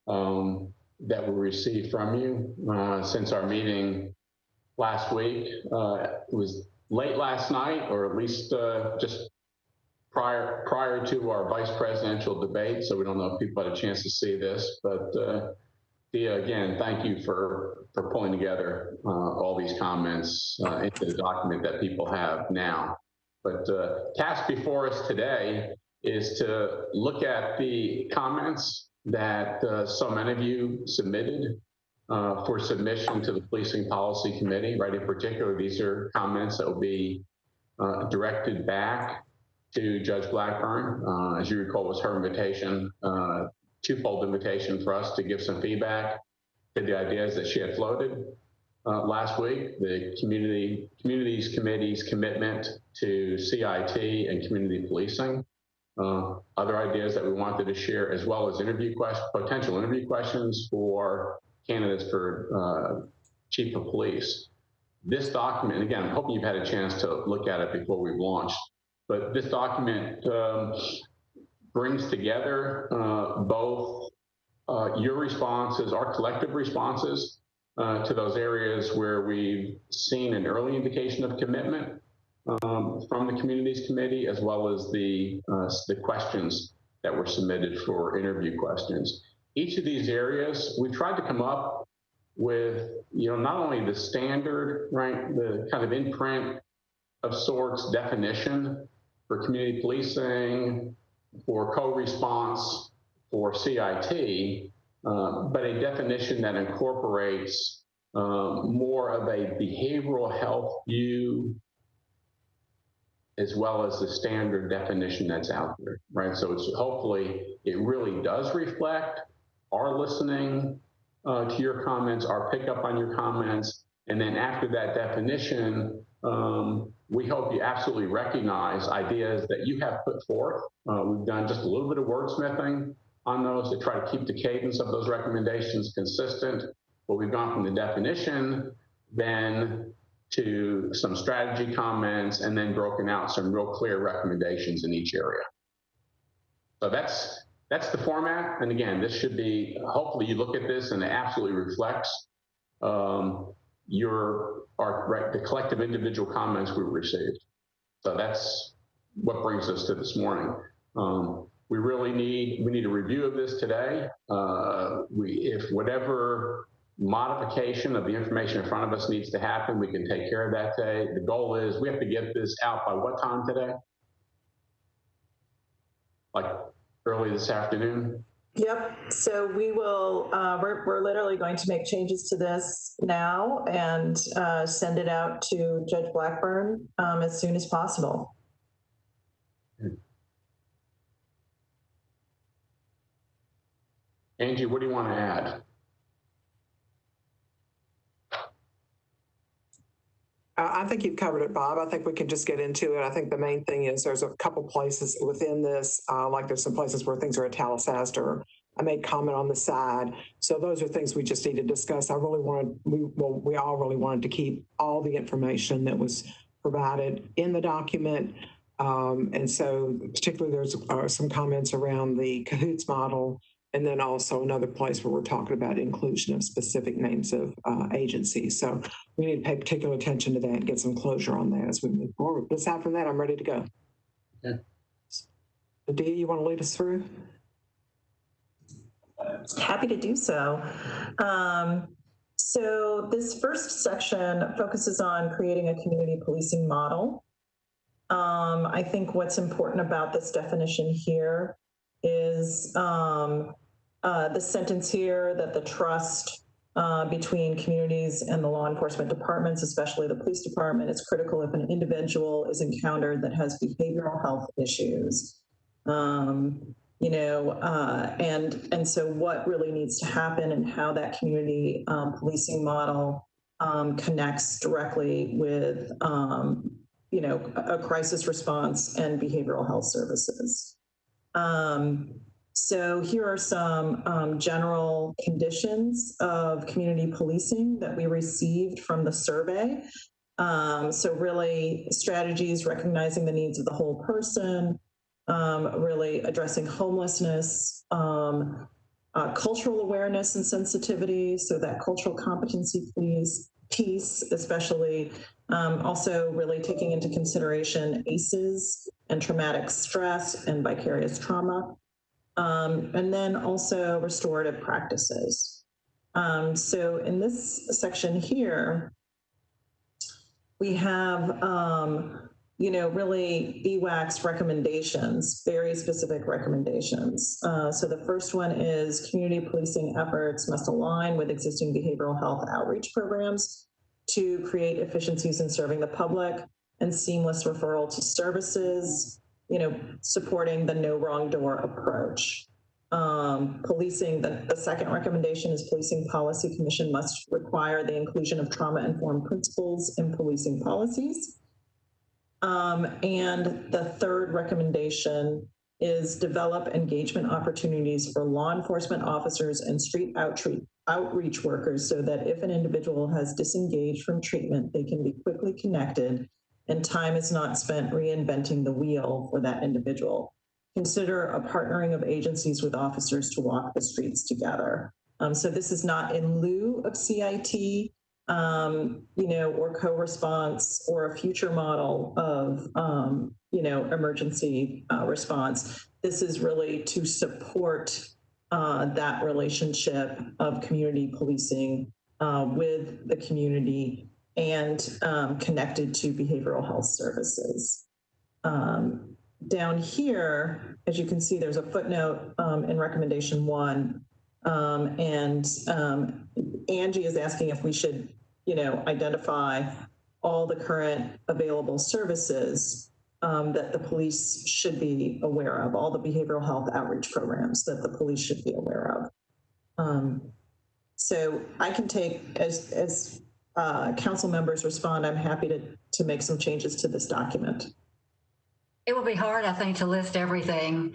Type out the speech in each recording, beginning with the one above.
that we received from you since our meeting last week. It was late last night, or at least just prior to our vice presidential debate, so we don't know if people had a chance to see this, but Dia, again, thank you for pulling together all these comments into the document that people have now. But task before us today is to look at the comments that so many of you submitted for submission to the Policing Policy Committee, right? In particular, these are comments that will be directed back to Judge Blackburn. As you recall, it was her invitation, twofold invitation for us to give some feedback to the ideas that she had floated last week, the Communities Committee's commitment to CIT and community policing, other ideas that we wanted to share, as well as potential interview questions for candidates for Chief of Police. This document, again, I'm hoping you've had a chance to look at it before we've launched, but this document brings together both your responses, our collective responses to those areas where we've seen an early indication of commitment from the Communities Committee, as well as the questions that were submitted for interview questions. Each of these areas, we tried to come up with, not only the standard, right, the kind of imprint of sorts definition for community policing, for co-response, for CIT, but a definition that incorporates more of a behavioral health view, as well as the standard definition that's out there, right? So it's hopefully it really does reflect our listening to your comments, our pickup on your comments, and then after that definition, we hope you absolutely recognize ideas that you have put forth. We've done just a little bit of wordsmithing on those to try to keep the cadence of those recommendations consistent, but we've gone from the definition then to some strategy comments, and then broken out some real clear recommendations in each area. So that's the format. And again, this should be, hopefully you look at this and it absolutely reflects the collective individual comments we received. So that's what brings us to this morning. We really need a review of this today. If whatever modification of the information in front of us needs to happen, we can take care of that today. The goal is we have to get this out by what time today? Like early this afternoon? Yep. So we will, we're literally going to make changes to this now and send it out to Judge Blackburn as soon as possible. Angie, what do you want to add? I think you've covered it, Bob. I think we can just get into it. I think the main thing is there's a couple places within this, like there's some places where things are italicized or I made comment on the side. So those are things we just need to discuss. We all really wanted to keep all the information that was provided in the document. And so particularly there's some comments around the Cahoots model, and then also another place where we're talking about inclusion of specific names of agencies. So we need to pay particular attention to that and get some closure on that as we move forward. But aside from that, I'm ready to go. Okay. Dia, you want to lead us through? Happy to do so. So this first section focuses on creating a community policing model. I think what's important about this definition here is the sentence here that the trust between communities and the law enforcement departments, especially the police department, is critical if an individual is encountered that has behavioral health issues. And so what really needs to happen and how that community policing model connects directly with, a crisis response and behavioral health services. So here are some general conditions of community policing that we received from the survey. So really strategies recognizing the needs of the whole person, really addressing homelessness, cultural awareness and sensitivity, so that cultural competency piece, especially also really taking into consideration ACEs and traumatic stress and vicarious trauma, and then also restorative practices. So in this section here, we have really EWAC's recommendations, very specific recommendations. So the first one is community policing efforts must align with existing behavioral health outreach programs to create efficiencies in serving the public and seamless referral to services, supporting the no wrong door approach. Policing, the second recommendation is Policing Policy Commission must require the inclusion of trauma-informed principles in policing policies. And the third recommendation is develop engagement opportunities for law enforcement officers and street outreach workers so that if an individual has disengaged from treatment, they can be quickly connected and time is not spent reinventing the wheel for that individual. Consider a partnering of agencies with officers to walk the streets together. So this is not in lieu of CIT, or co-response or a future model of, emergency response. This is really to support that relationship of community policing with the community and connected to behavioral health services. Down here, as you can see, there's a footnote in recommendation 1. And Angie is asking if we should, identify all the current available services that the police should be aware of, all the behavioral health outreach programs that the police should be aware of. So I can take, as council members respond, I'm happy to make some changes to this document. It will be hard, I think, to list everything.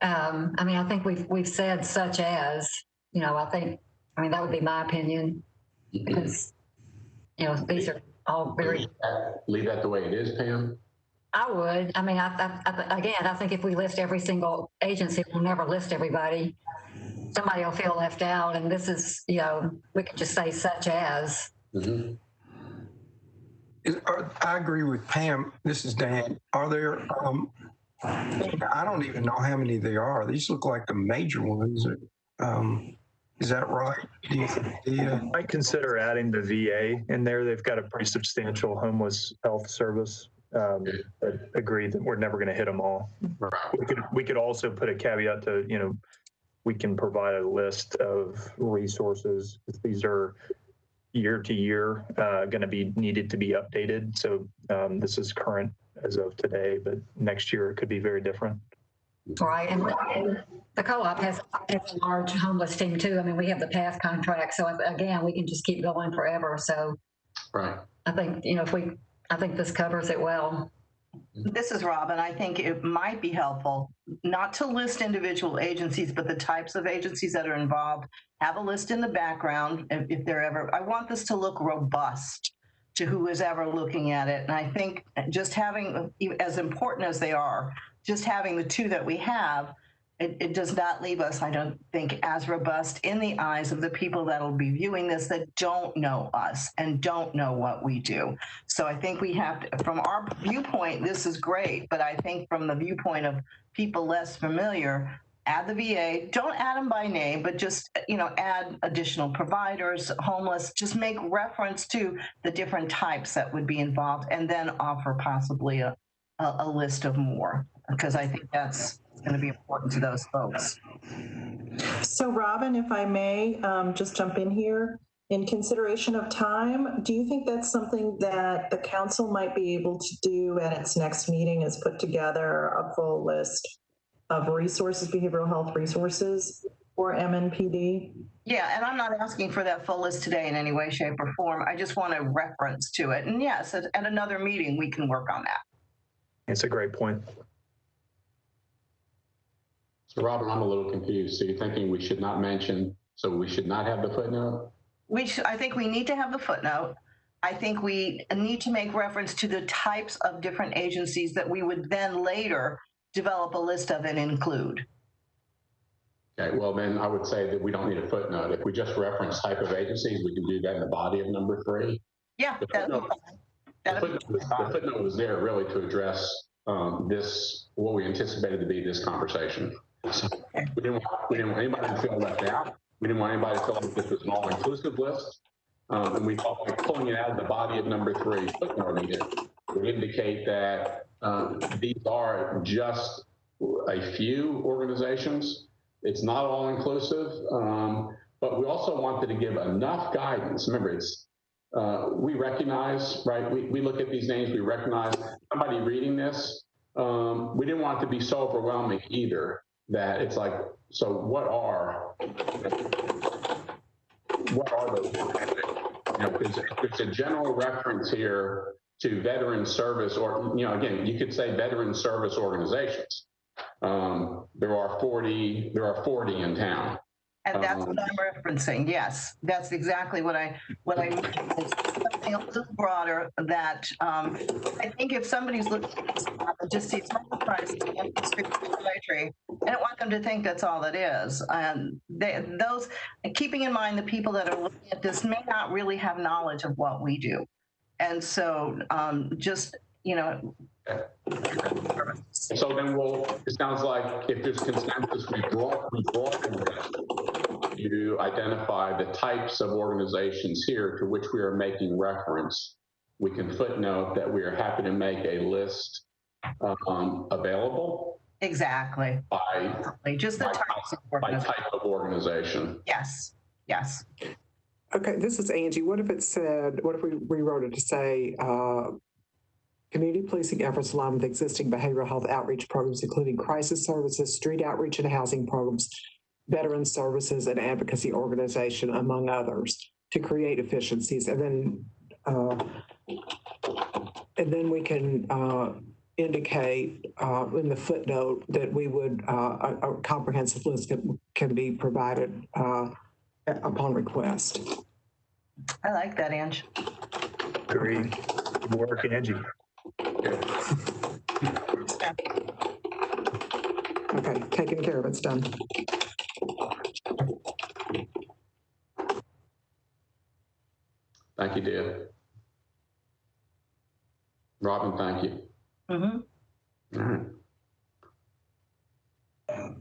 I think we've said such as, that would be my opinion, because, these are all very. Leave that the way it is, Pam? I would. I think if we list every single agency, we'll never list everybody. Somebody will feel left out, and this is, we could just say such as. Mm-hmm. I agree with Pam. This is Dan. Are there, I don't even know how many there are. These look like the major ones. Is that right? I might consider adding the VA in there. They've got a pretty substantial homeless health service. But agree that we're never going to hit them all. We could also put a caveat to, we can provide a list of resources. These are year to year going to be needed to be updated. So this is current as of today, but next year it could be very different. Right, and the co-op has a large homeless team too. We have the PATH contract, so again, we can just keep going forever. So, right. I think I think this covers it well. This is Robin. I think it might be helpful not to list individual agencies, but the types of agencies that are involved. Have a list in the background if they're ever. I want this to look robust to who is ever looking at it, and I think just having, as important as they are, just having the two that we have, it does not leave us, I don't think, as robust in the eyes of the people that will be viewing this that don't know us and don't know what we do. So I think we have to, from our viewpoint, this is great, but I think from the viewpoint of people less familiar, add the VA, don't add them by name, but just, add additional providers, homeless, just make reference to the different types that would be involved and then offer possibly a list of more, because I think that's going to be important to those folks. So Robin, if I may just jump in here, in consideration of time, do you think that's something that the council might be able to do at its next meeting, is put together a full list of resources, behavioral health resources for MNPD? Yeah, and I'm not asking for that full list today in any way, shape, or form. I just want a reference to it. And yes, at another meeting, we can work on that. It's a great point. So Robin, I'm a little confused. So you're thinking we should not mention, so we should not have the footnote? I think we need to have the footnote. I think we need to make reference to the types of different agencies that we would then later develop a list of and include. Okay, well then I would say that we don't need a footnote. If we just reference type of agencies, we can do that in the body of number 3. Yeah, The footnote was there really to address what we anticipated to be this conversation. So we didn't want anybody to feel left out. We didn't want anybody to feel like this was an all-inclusive list. And we felt like pulling it out of the body of number 3, footnoting it, would indicate that these are just a few organizations. It's not all-inclusive, but we also wanted to give enough guidance. Remember, it's we recognize, right? We look at these names, we recognize somebody reading this. We didn't want it to be so overwhelming either that it's like, so what are those? You know, it's a general reference here to veteran service, or, you know, again, you could say veteran service organizations. There are 40 in town. And that's what I'm referencing. Yes, that's exactly what I mean. It's something a little broader that I think if somebody's looking at this and just sees mobile prices and psychiatry, I don't want them to think that's all it is. And those, keeping in mind the people that are looking at this may not really have knowledge of what we do. And so just, you know. So then it sounds like if there's consensus, we draw to identify the types of organizations here to which we are making reference. We can footnote that we are happy to make a list available. Exactly. Just the by type of organization. Yes, yes. Okay, this is Angie. What if it said, what if we rewrote it to say, community policing efforts align with existing behavioral health outreach programs, including crisis services, street outreach and housing programs, veteran services, and advocacy organization, among others, to create efficiencies. And then we can indicate in the footnote that we would, a comprehensive list can be provided upon request. I like that, Ange. Agreed. Good work, Angie. Okay, taken care of, it's done. Thank you, Dave. Robin, thank you. Mm-hmm. All right.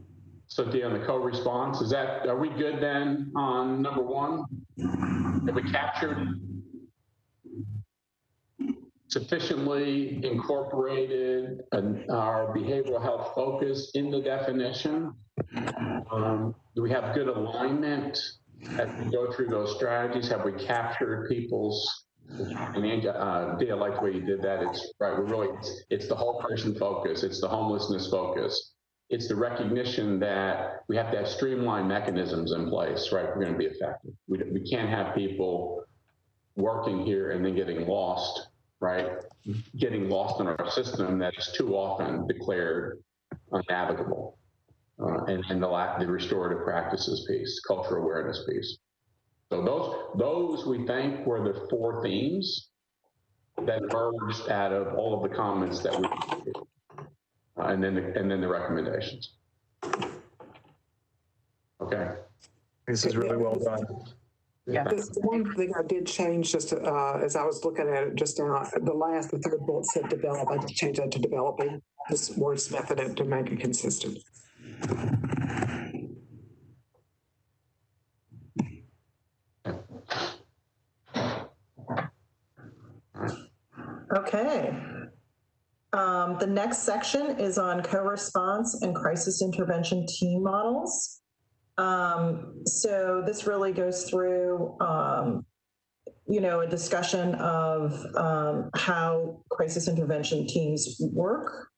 So, Dee, on the co-response, are we good then on number 1? Have we captured sufficiently incorporated our behavioral health focus in the definition? Do we have good alignment as we go through those strategies? Have we captured people's, and Angie, Dee, I like the way you did that. It's right, it's the whole person focus. It's the homelessness focus. It's the recognition that we have to have streamlined mechanisms in place, right? We're going to be effective. We can't have people working here and then getting lost, right? Getting lost in our system that is too often declared unnavigable. And the restorative practices piece, cultural awareness piece. So those we think were the 4 themes that emerged out of all of the comments that we did. And then the recommendations. Okay. This is really well done. Yeah. The one thing I did change just as I was looking at it just now, the 3rd bullet said develop. I just changed that to developing, this wordsmith it to make it consistent. Okay. The next section is on co-response and crisis intervention team models. So this really goes through, a discussion of how crisis intervention teams work,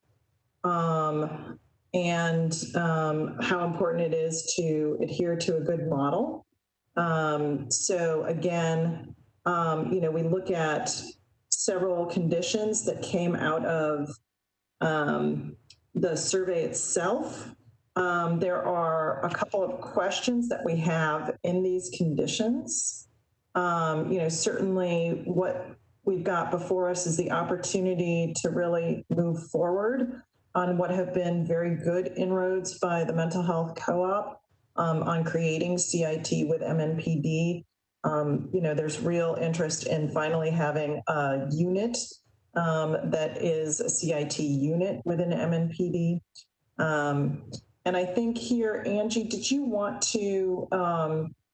and how important it is to adhere to a good model. So again, we look at several conditions that came out of the survey itself. There are a couple of questions that we have in these conditions. Certainly what we've got before us is the opportunity to really move forward on what have been very good inroads by the mental health co-op on creating CIT with MNPD. There's real interest in finally having a unit that is a CIT unit within MNPD. And I think here, Angie, did you want to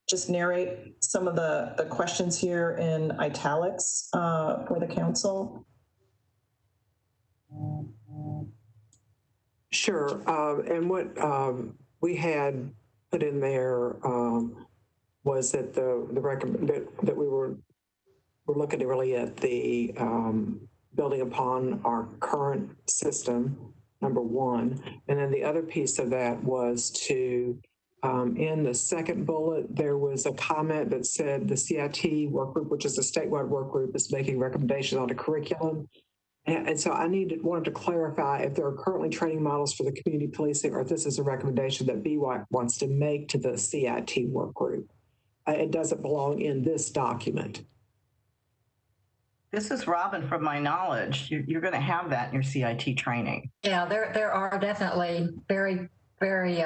just narrate some of the questions here in italics for the council? Sure. And what we had put in there was that that we were looking really at the building upon our current system, number one. And then the other piece of that was to, in the second bullet, there was a comment that said the CIT work group, which is a statewide work group, is making recommendations on a curriculum. And so I wanted to clarify if there are currently training models for the community policing, or if this is a recommendation that BWAC wants to make to the CIT work group. It doesn't belong in this document. This is Robin, from my knowledge. You're going to have that in your CIT training. Yeah, there are definitely very, very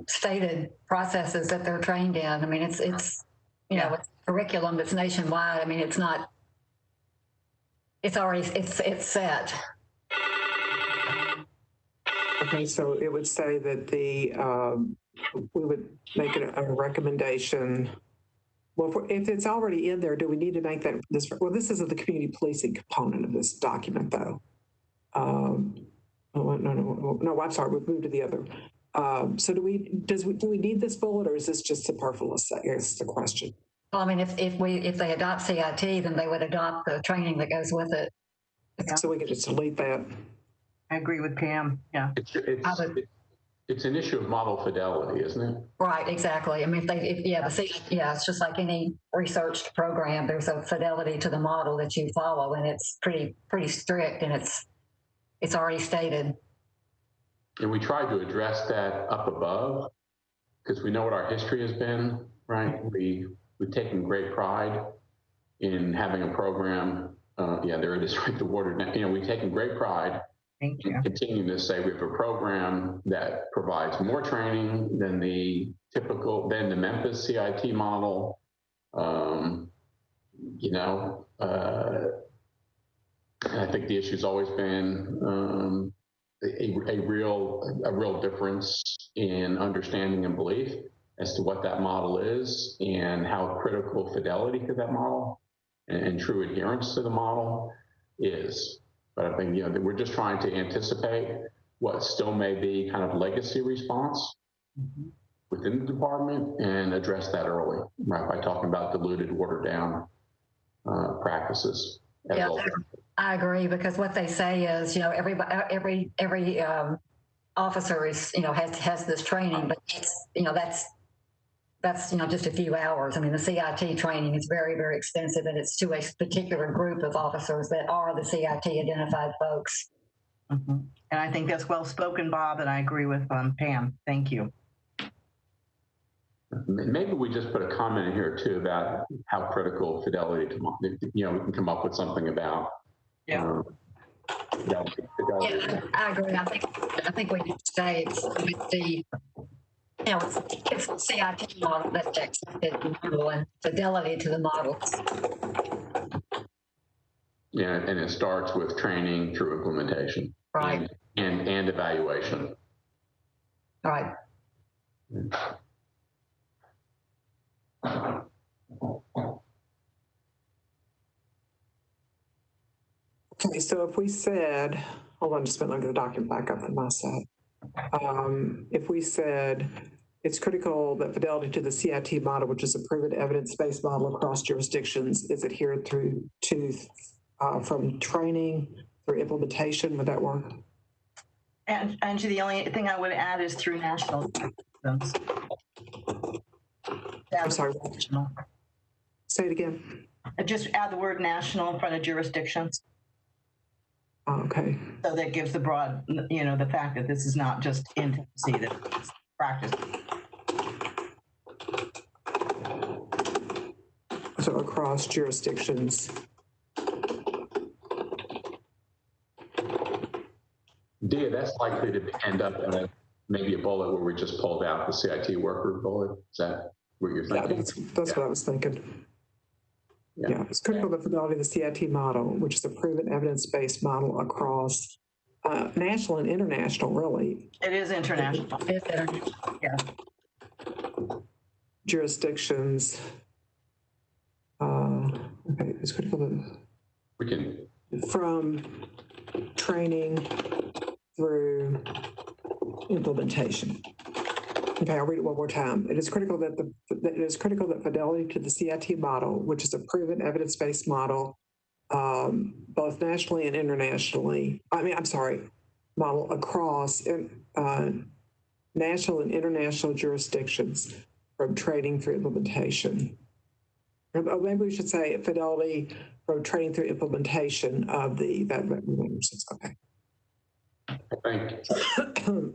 stated processes that they're trained in. I mean, it's it's curriculum that's nationwide. I mean, it's not. It's already it's set. Okay, so it would say that we would make a recommendation. Well, if it's already in there, do we need to make that well, this isn't the community policing component of this document, though. No, I'm sorry, we've moved to the other. So do we need this bullet, or is this just superfluous? I guess the question. Well, I mean, if they adopt CIT, then they would adopt the training that goes with it. So we can just delete that. I agree with Pam. Yeah. It's an issue of model fidelity, isn't it? Right, exactly. I mean, it's just like any researched program. There's a fidelity to the model that you follow, and it's pretty strict, and it's already stated. And we tried to address that up above because we know what our history has been, right? We've taken great pride in having a program. There it is, right, the water. We've taken great pride. Thank you. Continue to say we have a program that provides more training than the Memphis CIT model. I think the issue's always been a real difference in understanding and belief as to what that model is and how critical fidelity to that model and true adherence to the model is. But I think, we're just trying to anticipate what still may be kind of legacy response within the department and address that early, right, by talking about diluted, watered down practices. I agree, because what they say is, every officer is, has this training, but that's just a few hours. I mean, the CIT training is very, very extensive, and it's to a particular group of officers that are the CIT identified folks. Mm-hmm. And I think that's well spoken, Bob, and I agree with Pam. Thank you. Maybe we just put a comment in here too about how critical fidelity to, we can come up with something about. Yeah. Yeah, I agree. I think we need to say it's the CIT model that's accepted and fidelity to the models. Yeah, and it starts with training through implementation. Right. And evaluation. Right. Okay, so if we said, hold on just a minute, I'll get the document back up on my side. If we said it's critical that fidelity to the CIT model, which is a proven evidence-based model across jurisdictions, is adhered from training through implementation, would that work? And Angie, the only thing I would add is through national systems. I'm sorry. Say it again. Just add the word national in front of jurisdictions. Okay. So that gives the broad, the fact that this is not just in Tennessee, that it's practice. So across jurisdictions. Dia, that's likely to end up in a maybe a bullet where we just pulled out the CIT worker bullet. Is that what you're thinking? Yeah, that's what I was thinking. Yeah, it's critical to the fidelity of the CIT model, which is a proven evidence-based model across national and international, really. It is international. It's international. Yeah. Jurisdictions. Okay, it's critical to, We can, from training through implementation. Okay, I'll read it one more time. It is critical that fidelity to the CIT model, which is a proven evidence-based model, both nationally and internationally. Model across national and international jurisdictions from training through implementation. Or maybe we should say fidelity from training through implementation of the okay.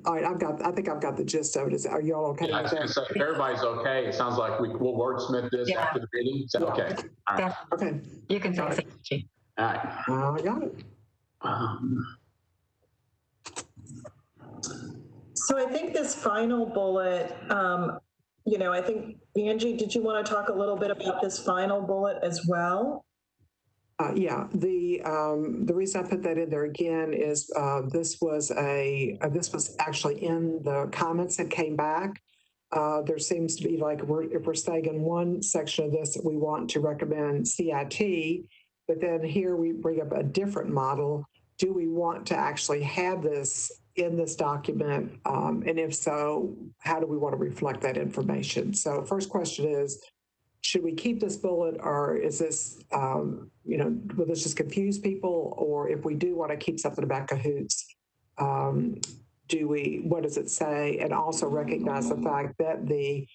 All right, I think I've got the gist of it. Are you all okay? I was going to say, if everybody's okay, it sounds like we'll wordsmith this after the meeting. Is that okay? All right. Okay. You can fix it. All right. I got it. So I think this final bullet, I think, Angie, did you want to talk a little bit about this final bullet as well? Yeah, the reason I put that in there again is this was actually in the comments that came back. There seems to be like if we're saying in one section of this that we want to recommend CIT, but then here we bring up a different model. Do we want to actually have this in this document? And if so, how do we want to reflect that information? So first question is, should we keep this bullet, or is this, will this just confuse people? Or if we do want to keep something about Cahoots, what does it say? And also recognize the fact that the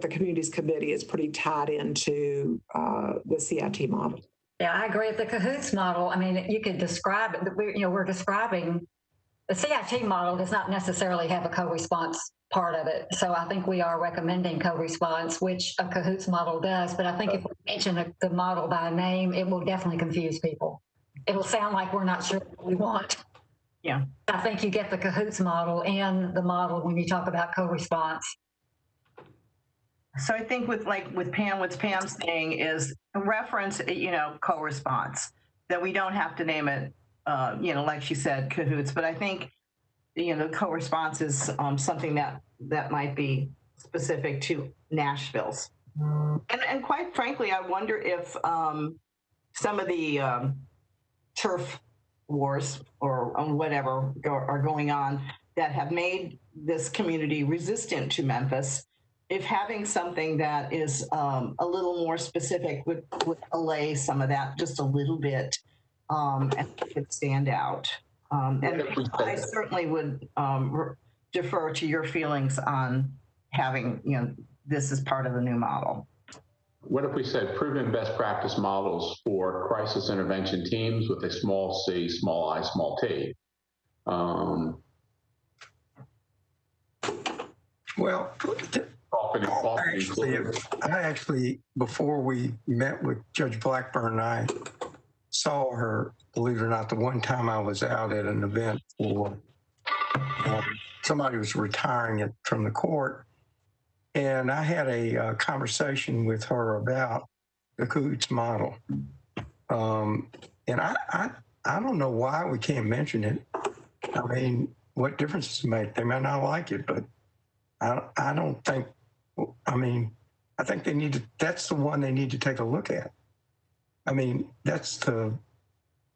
Communities Committee is pretty tied into the CIT model. Yeah, I agree with the Cahoots model. I mean, you could describe it. We're describing the CIT model does not necessarily have a co-response part of it. So I think we are recommending co-response, which a Cahoots model does. But I think if we mention the model by name, it will definitely confuse people. It'll sound like we're not sure what we want. Yeah. I think you get the Cahoots model and the model when you talk about co-response. So I think with Pam, what Pam's saying is reference, co-response, that we don't have to name it, like she said, Cahoots, but I think, co-response is something that might be specific to Nashville's. And quite frankly, I wonder if some of the turf wars or whatever are going on that have made this community resistant to Memphis, if having something that is a little more specific would allay some of that just a little bit and could stand out. And I certainly would defer to your feelings on having, this is part of the new model. What if we said proven best practice models for crisis intervention teams with a small c, small I, small t? Well, I actually, before we met with Judge Blackburn, I saw her, believe it or not, the one time I was out at an event for somebody was retiring from the court. And I had a conversation with her about the Cahoots model. And I don't know why we can't mention it. I mean, what difference does it make? They might not like it, but I don't think, I think they need to, that's the one they need to take a look at. I mean, that's the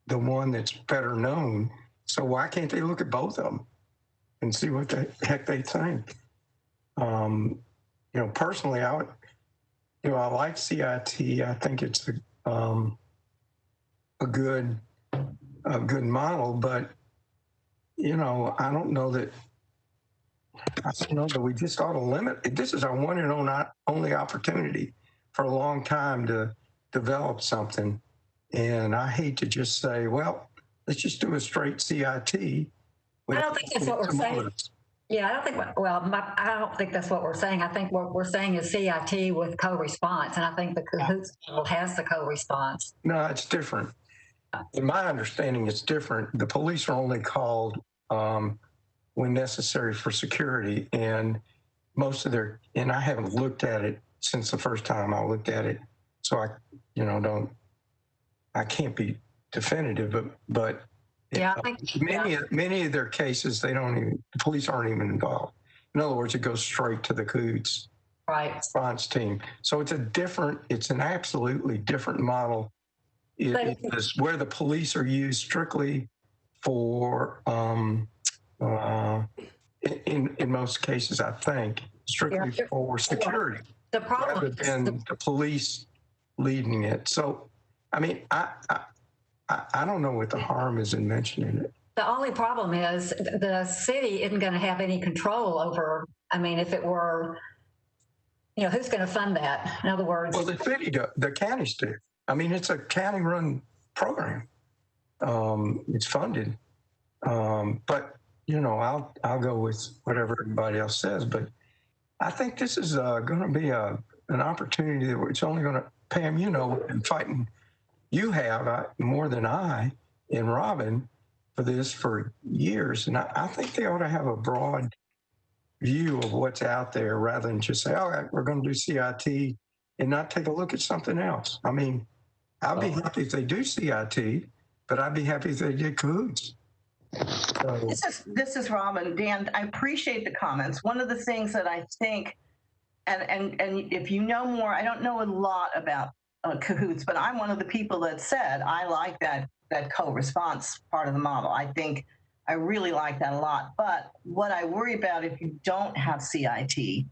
one that's better known. So why can't they look at both of them and see what the heck they think? Personally, I would, I like CIT. I think it's a good model, but I don't know that we just ought to limit it. This is our one and only opportunity for a long time to develop something. And I hate to just say, well, let's just do a straight CIT. I don't think that's what we're saying. Yeah, I don't think that's what we're saying. I think what we're saying is CIT with co-response. And I think the Cahoots model has the co-response. No, it's different. In my understanding, it's different. The police are only called when necessary for security. And most of their, and I haven't looked at it since the first time I looked at it, so I, I can't be definitive, but Yeah, I think many of their cases, the police aren't even involved. In other words, it goes straight to the Cahoots response team. So it's an absolutely different model. It is where the police are used strictly for, in most cases, I think, strictly for security. The problem rather than the police leading it. So, I mean, I don't know what the harm is in mentioning it. The only problem is the city isn't going to have any control over, I mean, if it were, who's going to fund that? In other words. Well, the city does, the counties do. I mean, it's a county run program. It's funded. But, I'll go with whatever everybody else says. But I think this is going to be an opportunity that it's only going to, Pam, in fighting you have more than I and Robin for this for years. And I think they ought to have a broad view of what's out there rather than just say, oh, we're going to do CIT and not take a look at something else. I mean, I'll be happy if they do CIT, but I'd be happy if they did Cahoots. So. This is Robin. Dan, I appreciate the comments. One of the things that I think, and if you know more, I don't know a lot about Cahoots, but I'm one of the people that said I like that co-response part of the model. I really like that a lot. But what I worry about if you don't have CIT,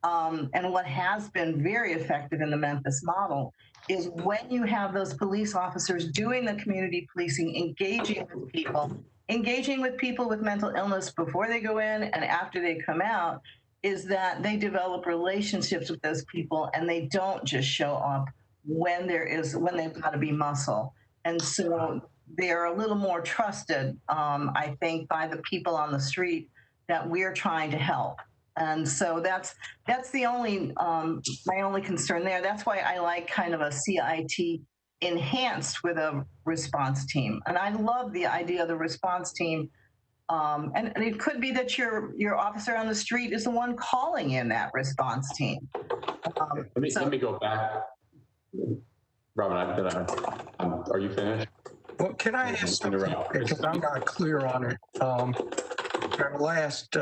and what has been very effective in the Memphis model is when you have those police officers doing the community policing, engaging with people with mental illness before they go in and after they come out, is that they develop relationships with those people and they don't just show up when they've got to be muscle. And so they're a little more trusted, I think, by the people on the street that we're trying to help. And so that's the only, my only concern there. That's why I like kind of a CIT enhanced with a response team. And I love the idea of the response team. And it could be that your officer on the street is the one calling in that response team. Let me go back. Robin, are you finished? Well, can I ask something? Because I'm not clear on it. Our last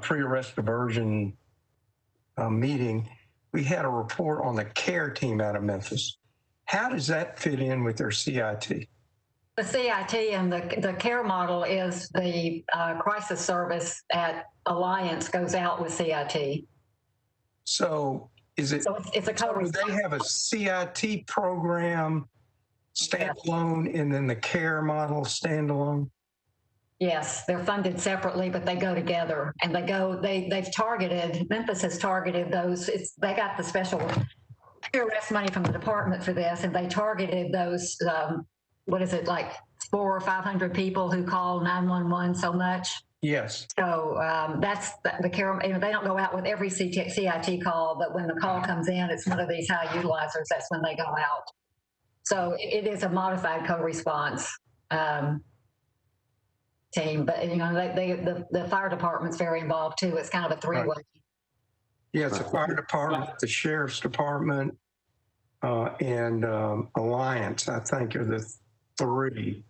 pre-arrest diversion meeting, we had a report on the care team out of Memphis. How does that fit in with their CIT? The CIT and the care model is the crisis service at Alliance goes out with CIT. So is it? So it's a do they have a CIT program standalone and then the care model standalone? Yes, they're funded separately, but they go together, and they've targeted, Memphis has targeted those. They got the special arrest money from the department for this, and they targeted those. What is it, like 400 or 500 people who call 911 so much? Yes. So that's the care. They don't go out with every CIT call, but when the call comes in, it's one of these high utilizers. That's when they go out. So it is a modified co-response team, but the fire department's very involved too. It's kind of a three-way. Right. Yeah, it's the fire department, the sheriff's department, and Alliance, I think, are the three.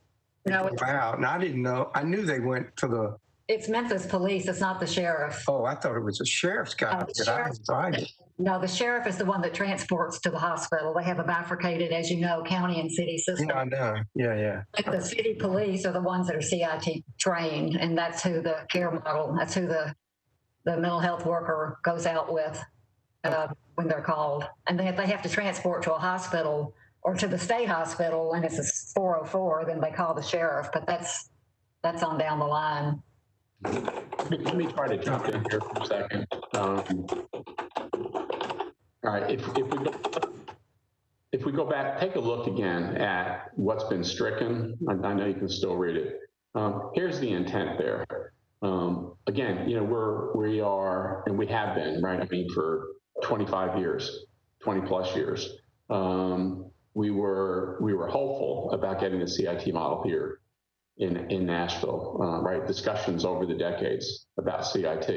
No, wow. And I didn't know. I knew they went to the. It's Memphis Police. It's not the sheriff. Oh, I thought it was the sheriff's guy that I invited. No, the sheriff is the one that transports to the hospital. They have a bifurcated, as you know, county and city system. Yeah, I know. Yeah. Like the city police are the ones that are CIT trained, and that's who the care model, that's who the mental health worker goes out with when they're called. And then if they have to transport to a hospital or to the state hospital and it's a 404, then they call the sheriff, but that's on down the line. Let me try to jump in here for a second. All right, if we go back, take a look again at what's been stricken. I know you can still read it. Here's the intent there. Again, we are, and we have been, right? I mean, for 25 years, 20 plus years, we were hopeful about getting the CIT model here in Nashville, right? Discussions over the decades about CIT.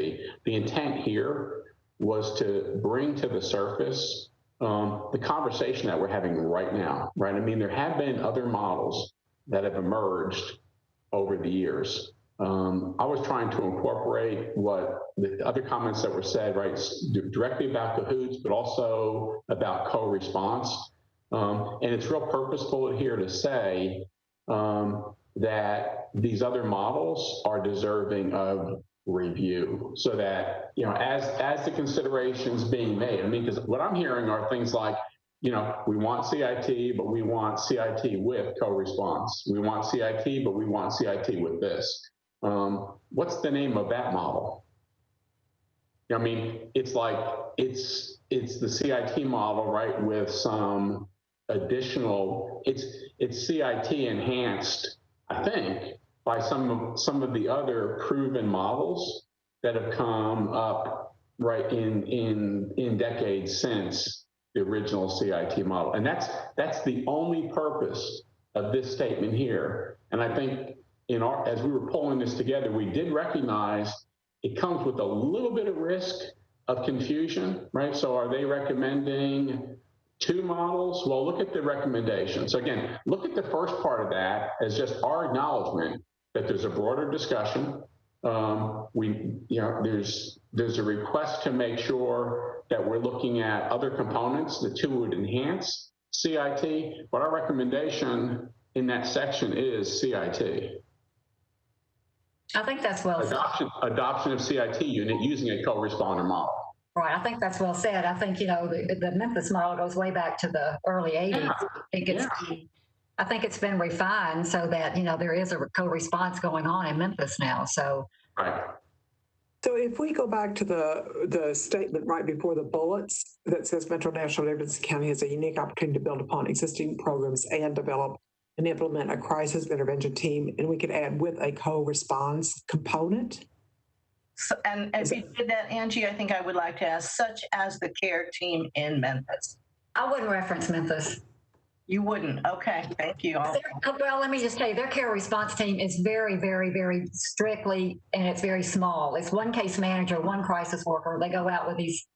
The intent here was to bring to the surface the conversation that we're having right now, right? I mean, there have been other models that have emerged over the years. I was trying to incorporate what the other comments that were said, right, directly about Cahoots, but also about co-response. And it's real purposeful here to say that these other models are deserving of review, so that, you know, as the considerations being made, I mean, because what I'm hearing are things like, you know, we want CIT, but we want CIT with co-response. We want CIT, but we want CIT with this. What's the name of that model? I mean, it's like, it's the CIT model, right, with some additional, it's CIT enhanced, I think, by some of the other proven models that have come up, right, in decades since the original CIT model. And that's the only purpose of this statement here. And I think as we were pulling this together, we did recognize it comes with a little bit of risk of confusion, right? So are they recommending 2 models? Well, look at the recommendations. So again, look at the first part of that as just our acknowledgement that there's a broader discussion. There's a request to make sure that we're looking at other components. The 2 would enhance CIT, but our recommendation in that section is CIT. I think that's well said. Adoption of CIT unit using a co-responder model. Right, I think that's well said. I think, you know, the Memphis model goes way back to the early 80s. I think it's been refined so that, you know, there is a co-response going on in Memphis now. So, right. So if we go back to the statement right before the bullets that says Metro Nashville Davidson County has a unique opportunity to build upon existing programs and develop and implement a crisis intervention team, and we could add with a co-response component. So, and if you did that, Angie, I think I would like to ask, such as the care team in Memphis. I wouldn't reference Memphis. You wouldn't? Okay, thank you. Well, let me just tell you, their care response team is very, very, very strictly, and it's very small. It's 1 case manager, 1 crisis worker. They go out with these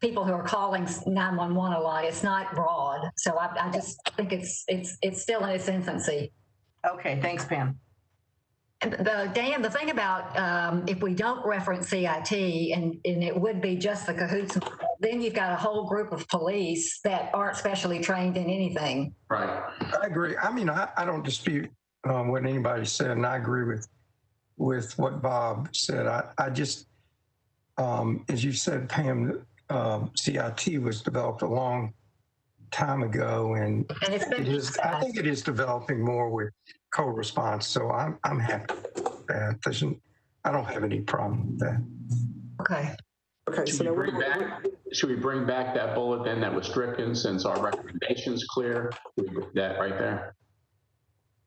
people who are calling 911 a lot. It's not broad. So I just think it's still in its infancy. Okay, thanks, Pam. And Dan, the thing about if we don't reference CIT and it would be just the Cahoots, then you've got a whole group of police that aren't specially trained in anything. Right. I agree. I mean, I don't dispute what anybody said, and I agree with what Bob said. I just, as you said, Pam, CIT was developed a long time ago, and I think it is developing more with co-response. So I'm happy with that. I don't have any problem with that. Okay. Okay. Should we bring back that bullet then that was stricken, since our recommendation's clear? That right there.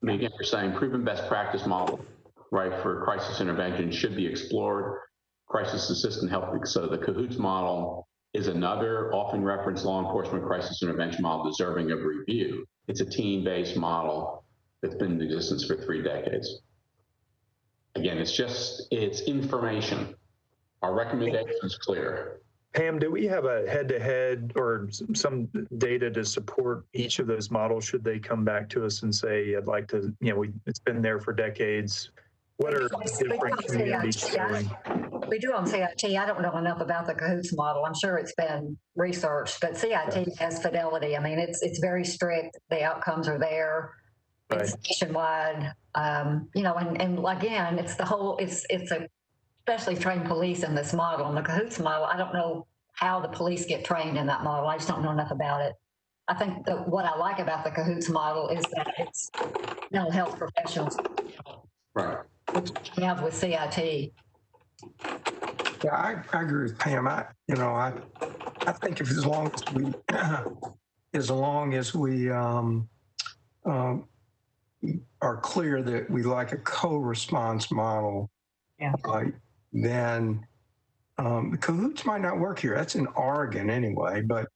I mean, again, we're saying proven best practice model, right, for crisis intervention should be explored. Crisis assistant help. So the Cahoots model is another often referenced law enforcement crisis intervention model deserving of review. It's a team-based model that's been in existence for 3 decades. Again, it's information. Our recommendation is clear. Pam, do we have a head-to-head or some data to support each of those models? Should they come back to us and say, I'd like to, you know, it's been there for decades. What are different communities doing? We do on CIT. I don't know enough about the Cahoots model. I'm sure it's been researched, but CIT has fidelity. I mean, it's very strict. The outcomes are there. Right. It's nationwide. You know, and again, it's a especially trained police in this model. In the Cahoots model, I don't know how the police get trained in that model. I just don't know enough about it. I think that what I like about the Cahoots model is that it's mental health professionals. Right. Which we have with CIT. Yeah, I agree with Pam. I think as long as we are clear that we like a co-response model, Yeah. Then the Cahoots might not work here. That's in Oregon anyway, but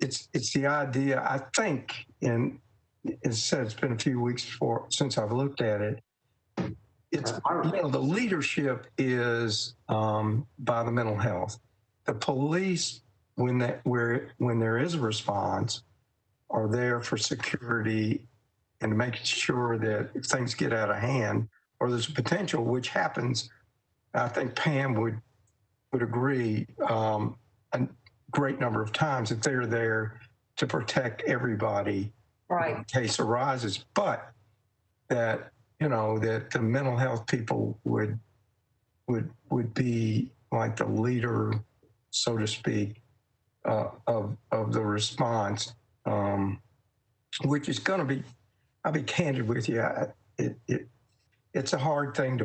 it's the idea, I think, and as I said, it's been a few weeks since I've looked at it, it's, the leadership is by the mental health. The police, when there is a response, are there for security and making sure that if things get out of hand or there's a potential, which happens, I think Pam would agree, a great number of times that they're there to protect everybody Right. in case arises, but that, that the mental health people would be like the leader, so to speak, of the response, which is going to be, I'll be candid with you, it's a hard thing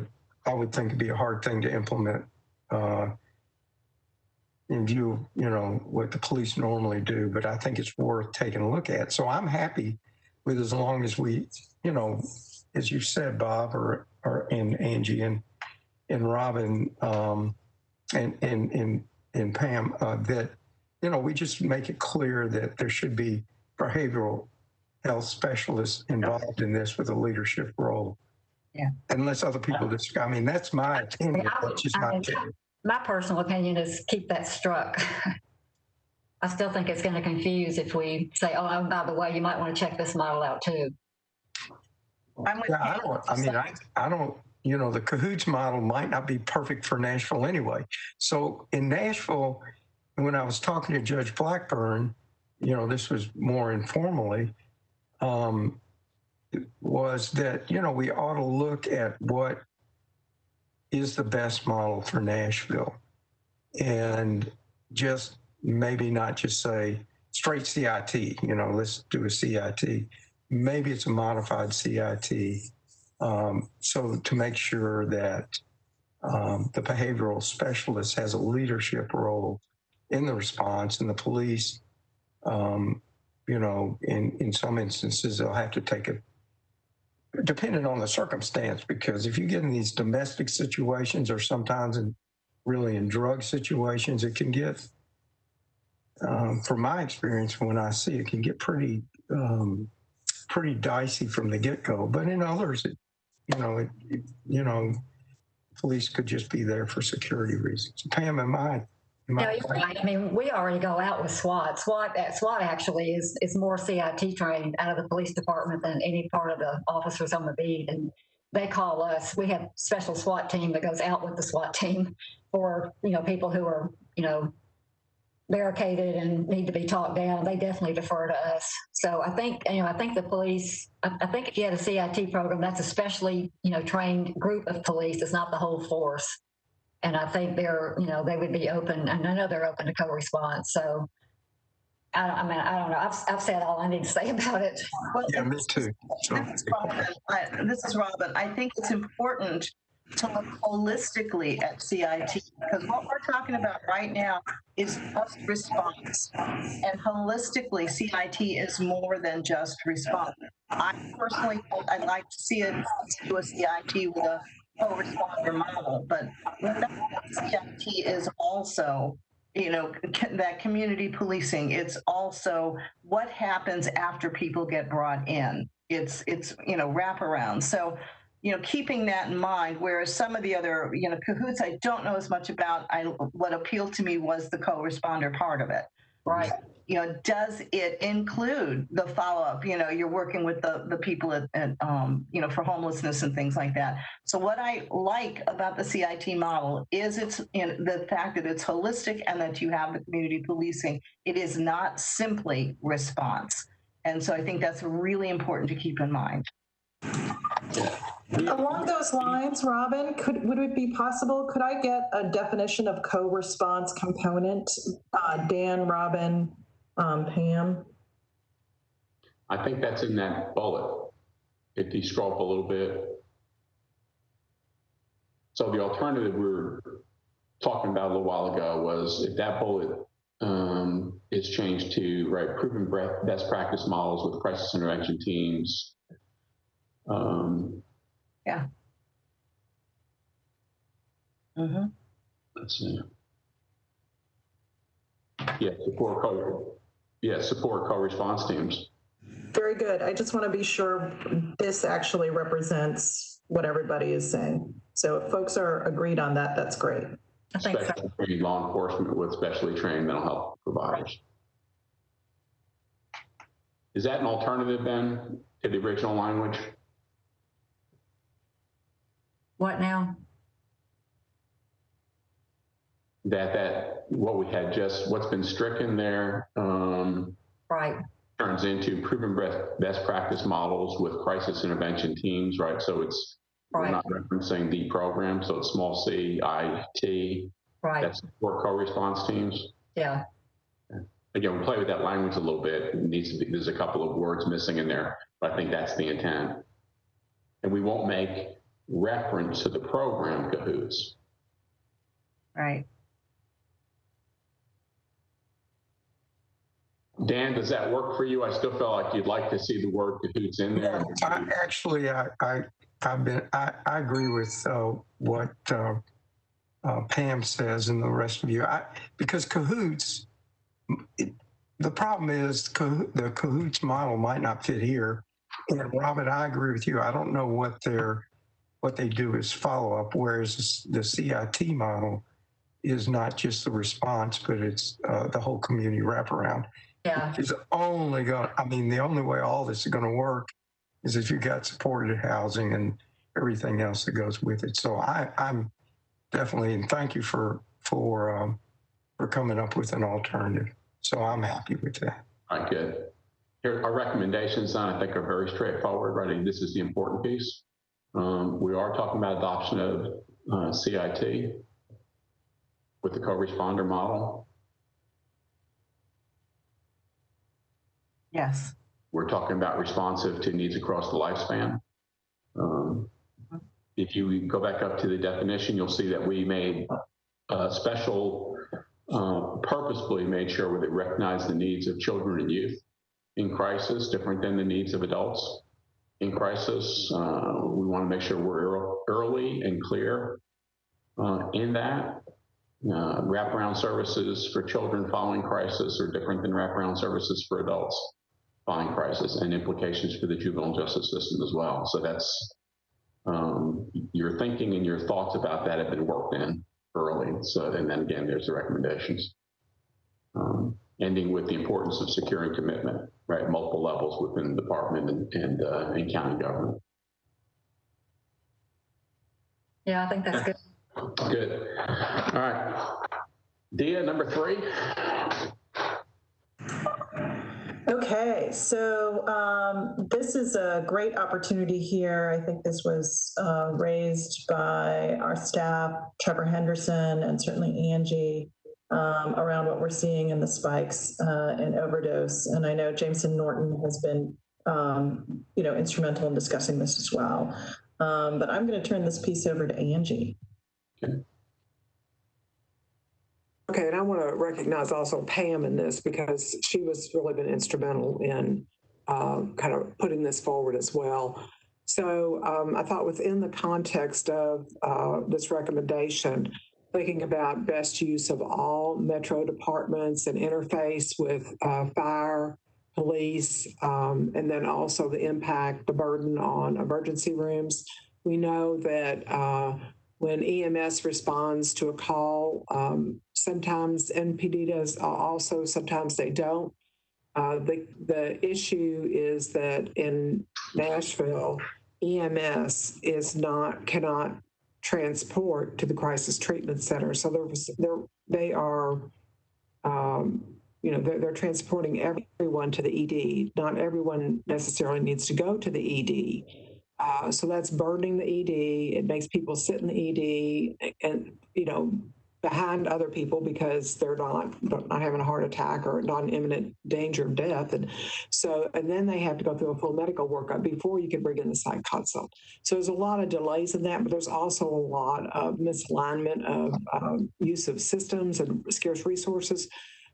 I would think it'd be a hard thing to implement in view of, what the police normally do, but I think it's worth taking a look at. So I'm happy with as long as we, as you said, Bob, and Angie and Robin, and Pam, that, we just make it clear that there should be behavioral health specialists involved in this with a leadership role. Yeah. Unless other people disagree. I mean, that's my opinion. That's just my opinion. My personal opinion is keep that struck. I still think it's going to confuse if we say, oh, by the way, you might want to check this model out too. I don't, the Cahoots model might not be perfect for Nashville anyway. So in Nashville, when I was talking to Judge Blackburn, this was more informally, was that, we ought to look at what is the best model for Nashville and just maybe not just say straight CIT, let's do a CIT. Maybe it's a modified CIT. So to make sure that the behavioral specialist has a leadership role in the response, and the police, in some instances, they'll have to take it, depending on the circumstance, because if you get in these domestic situations or sometimes really in drug situations, it can get, from my experience, when I see it, can get pretty dicey from the get-go. But in others, police could just be there for security reasons. Pam, am I? No, you're right. I mean, we already go out with SWAT. SWAT actually is more CIT trained out of the police department than any part of the officers on the beat. And they call us. We have special SWAT team that goes out with the SWAT team for, people who are, barricaded and need to be talked down. They definitely defer to us. So I think the police, I think if you had a CIT program, that's a specially, trained group of police. It's not the whole force. And I think they're, they would be open, and I know they're open to co-response. So, I don't know. I've said all I need to say about it. Well, yeah, me too. This is Robin. I think it's important to look holistically at CIT, because what we're talking about right now is just response. And holistically, CIT is more than just response. I personally, I'd like to see it do a CIT with a co-responder model, but CIT is also, that community policing. It's also what happens after people get brought in. It's wraparound. So, keeping that in mind, whereas some of the other, Cahoots, I don't know as much about. What appealed to me was the co-responder part of it. Right. Does it include the follow-up? You're working with the people at for homelessness and things like that. So what I like about the CIT model is it's the fact that it's holistic and that you have the community policing. It is not simply response. And so I think that's really important to keep in mind. Along those lines, Robin, would it be possible, could I get a definition of co-response component? Dan, Robin, Pam? I think that's in that bullet. If you scroll up a little bit. So the alternative we were talking about a little while ago was if that bullet is changed to, proven best practice models with crisis intervention teams. Yeah. Mm-hmm. Let's see. Yeah, support co-response teams. Very good. I just want to be sure this actually represents what everybody is saying. So if folks are agreed on that, that's great. I think so. Specially trained law enforcement with specially trained mental health providers. Is that an alternative then to the original language? What now? That what we had just, what's been stricken there Right. turns into proven best practice models with crisis intervention teams, right? So it's, Right. we're not referencing the program, so it's small c, IT, Right. that's for co-response teams. Yeah. Again, we play with that language a little bit. It needs to be, there's a couple of words missing in there, but I think that's the intent. And we won't make reference to the program Cahoots. Right. Dan, does that work for you? I still feel like you'd like to see the word Cahoots in there. I agree with what Pam says and the rest of you. Because Cahoots, the problem is the Cahoots model might not fit here. And Robin, I agree with you. I don't know what they do is follow up, whereas the CIT model is not just the response, but it's the whole community wraparound. Yeah. It's only going, I mean, the only way all this is going to work is if you got supported housing and everything else that goes with it. So I'm definitely, and thank you for coming up with an alternative. So I'm happy with that. All right, good. Here, our recommendations, I think, are very straightforward, right? This is the important piece. We are talking about adoption of CIT with the co-responder model. Yes. We're talking about responsive to needs across the lifespan. If you go back up to the definition, you'll see that we made special, purposefully made sure that we recognize the needs of children and youth in crisis, different than the needs of adults in crisis. We want to make sure we're early and clear in that. Wraparound services for children following crisis are different than wraparound services for adults following crisis, and implications for the juvenile justice system as well. So that's, your thinking and your thoughts about that have been worked in early. So, and then again, there's the recommendations. Ending with the importance of securing commitment, right? Multiple levels within the department and county government. Yeah, I think that's good. Good. All right. Dia, number 3. Okay, so this is a great opportunity here. I think this was raised by our staff, Trevor Henderson, and certainly Angie, around what we're seeing in the spikes in overdose. And I know Jameson Norton has been, instrumental in discussing this as well. But I'm going to turn this piece over to Angie. Okay, and I want to recognize also Pam in this because she was really been instrumental in kind of putting this forward as well. So I thought within the context of this recommendation, thinking about best use of all metro departments and interface with fire, police, and then also the impact, the burden on emergency rooms. We know that when EMS responds to a call, sometimes NPD does also, sometimes they don't. The issue is that in Nashville, EMS cannot transport to the crisis treatment center. So they're transporting everyone to the ED. Not everyone necessarily needs to go to the ED. So that's burdening the ED. It makes people sit in the ED and, behind other people because they're not having a heart attack or not in imminent danger of death. And then they have to go through a full medical workup before you can bring in the psych consult. So there's a lot of delays in that, but there's also a lot of misalignment of use of systems and scarce resources.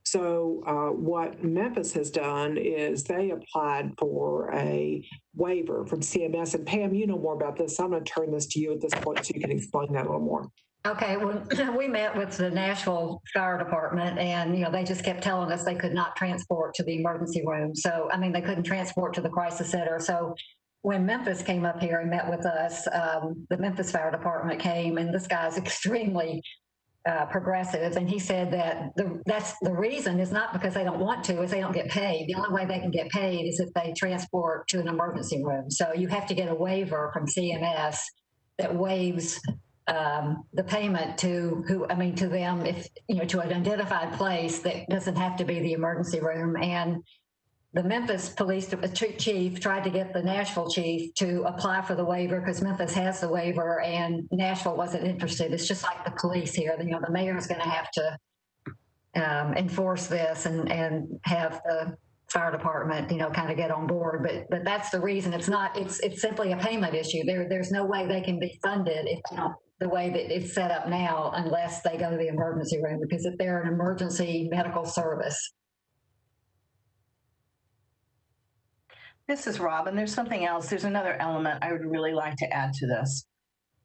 So what Memphis has done is they applied for a waiver from CMS. And Pam, you know more about this. So I'm going to turn this to you at this point so you can explain that a little more. Okay, well, we met with the Nashville Fire Department, and they just kept telling us they could not transport to the emergency room. So, I mean, they couldn't transport to the crisis center. So, when Memphis came up here and met with us, the Memphis Fire Department came, and this guy's extremely progressive, and he said that that's the reason is not because they don't want to, is they don't get paid. The only way they can get paid is if they transport to an emergency room. So you have to get a waiver from CMS that waives the payment to to them, if to an identified place that doesn't have to be the emergency room. And the Memphis police chief tried to get the Nashville chief to apply for the waiver because Memphis has the waiver and Nashville wasn't interested. It's just like the police here. The mayor is going to have to enforce this and have the fire department, kind of get on board. But that's the reason. It's not. It's simply a payment issue. There's no way they can be funded if the way that it's set up now unless they go to the emergency room, because if they're an emergency medical service. This is Robin. There's something else. There's another element I would really like to add to this.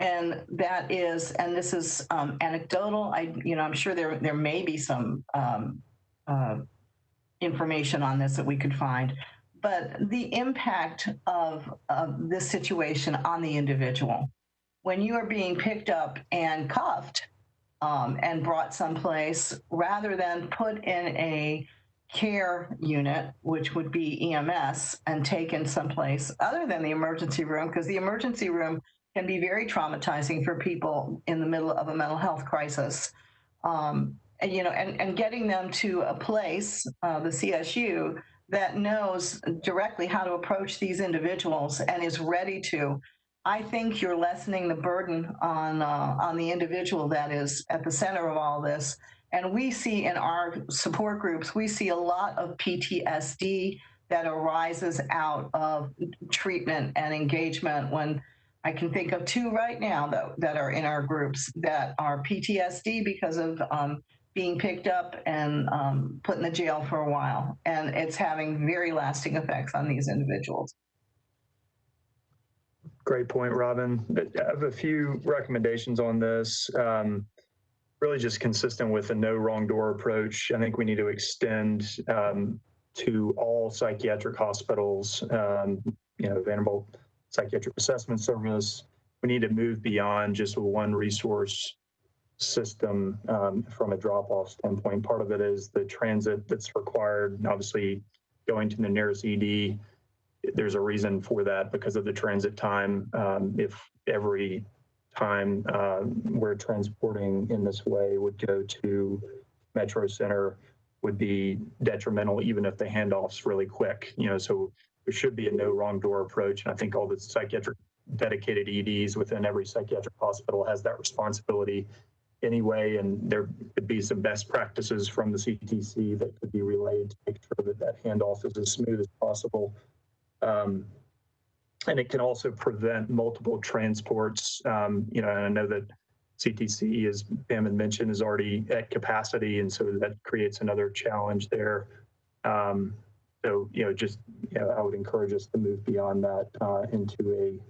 And that is, and this is anecdotal. I'm sure there may be some information on this that we could find, but the impact of this situation on the individual. When you are being picked up and cuffed and brought someplace, rather than put in a care unit, which would be EMS, and taken someplace other than the emergency room, because the emergency room can be very traumatizing for people in the middle of a mental health crisis. And getting them to a place, the CSU, that knows directly how to approach these individuals and is ready to. I think you're lessening the burden on the individual that is at the center of all this. And we see in our support groups, we see a lot of PTSD that arises out of treatment and engagement. When I can think of 2 right now that are in our groups that are PTSD because of being picked up and put in the jail for a while. And it's having very lasting effects on these individuals. Great point, Robin. I have a few recommendations on this. Really just consistent with the no wrong door approach. I think we need to extend to all psychiatric hospitals, Vanderbilt Psychiatric Assessment Service. We need to move beyond just one resource system from a drop-off standpoint. Part of it is the transit that's required, and obviously going to the nearest ED. There's a reason for that because of the transit time. If every time we're transporting in this way would go to Metro Center, would be detrimental, even if the handoff's really quick. So there should be a no wrong door approach. And I think all the psychiatric dedicated EDs within every psychiatric hospital has that responsibility anyway. And there could be some best practices from the CTC that could be relayed to make sure that that handoff is as smooth as possible. And it can also prevent multiple transports. And I know that CTC, as Pam had mentioned, is already at capacity, and so that creates another challenge there. I would encourage us to move beyond that into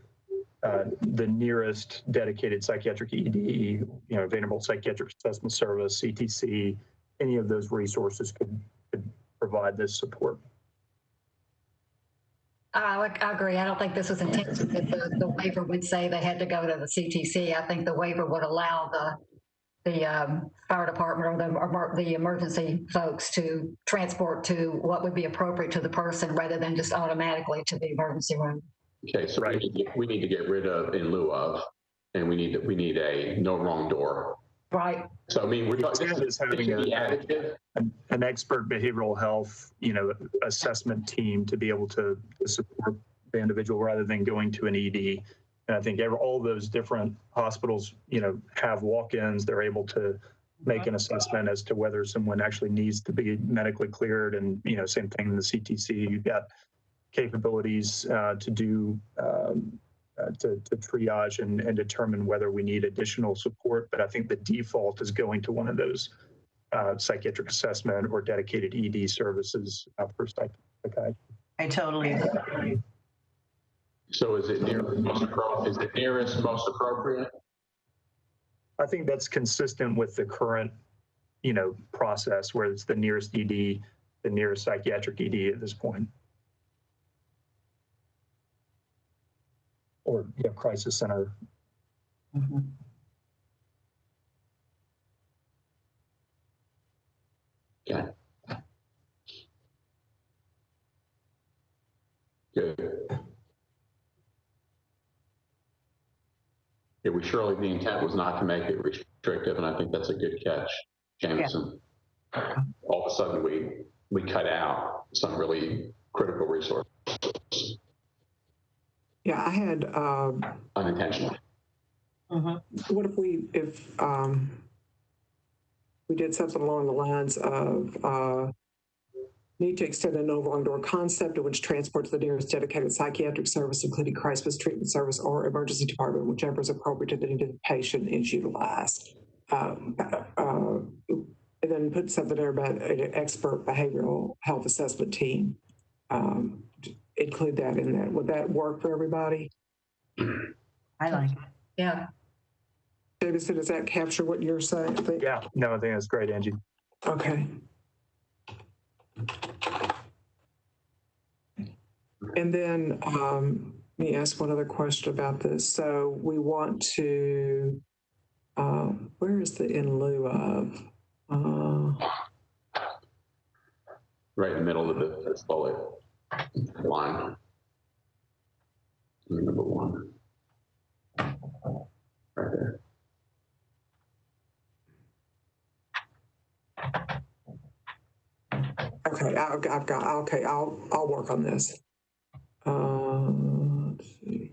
the nearest dedicated psychiatric ED, Vanderbilt Psychiatric Assessment Service, CTC. Any of those resources could provide this support. I agree. I don't think this was intended that the waiver would say they had to go to the CTC. I think the waiver would allow the fire department or the emergency folks to transport to what would be appropriate to the person rather than just automatically to the emergency room. Okay, so right. we need to get rid of in lieu of, and we need a no wrong door. Right. So I mean, we're talking is having an expert behavioral health, assessment team to be able to support the individual rather than going to an ED. And I think all those different hospitals, have walk-ins. They're able to make an assessment as to whether someone actually needs to be medically cleared. And same thing in the CTC. You've got capabilities to do. To triage and determine whether we need additional support. But I think the default is going to one of those psychiatric assessment or dedicated ED services for psychiatry. I totally agree. So is it nearest most appropriate? I think that's consistent with the current, process where it's the nearest ED, the nearest psychiatric ED at this point. crisis center. Mhm. Okay. Good. Yeah, the intent was not to make it restrictive, and I think that's a good catch, Jameson. Yeah. All of a sudden, we cut out some really critical resources Yeah, I had, unintentionally. what if we did something along the lines of, need to extend a no wrong door concept in which transport to the nearest dedicated psychiatric service, including crisis treatment service or emergency department, whichever is appropriate to the need of the patient, is utilized. And then put something there about an expert behavioral health assessment team. Include that in that. Would that work for everybody? I like it. Yeah. Davidson, does that capture what you're saying? Yeah, no, I think that's great, Angie. Okay. And then let me ask one other question about this. So we want to, where is the in lieu of? Right in the middle of the bullet line. Number one. Right there. Okay, I'll work on this. Let's see.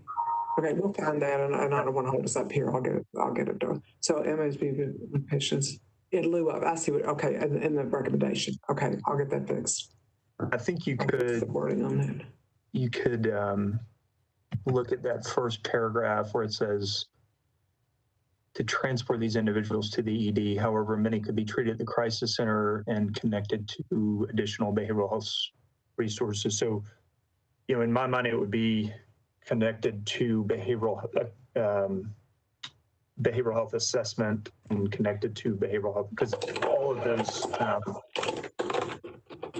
Okay, we'll find that, and I don't want to hold us up here. I'll get it done. So MSB with patients in lieu of. I see what. Okay, in the recommendation. Okay, I'll get that fixed. I think you I'll fix the could wording on that. you could look at that first paragraph where it says to transport these individuals to the ED. However, many could be treated at the crisis center and connected to additional behavioral health resources. So, you know, in my mind, it would be connected to behavioral health assessment and connected to behavioral health, because all of those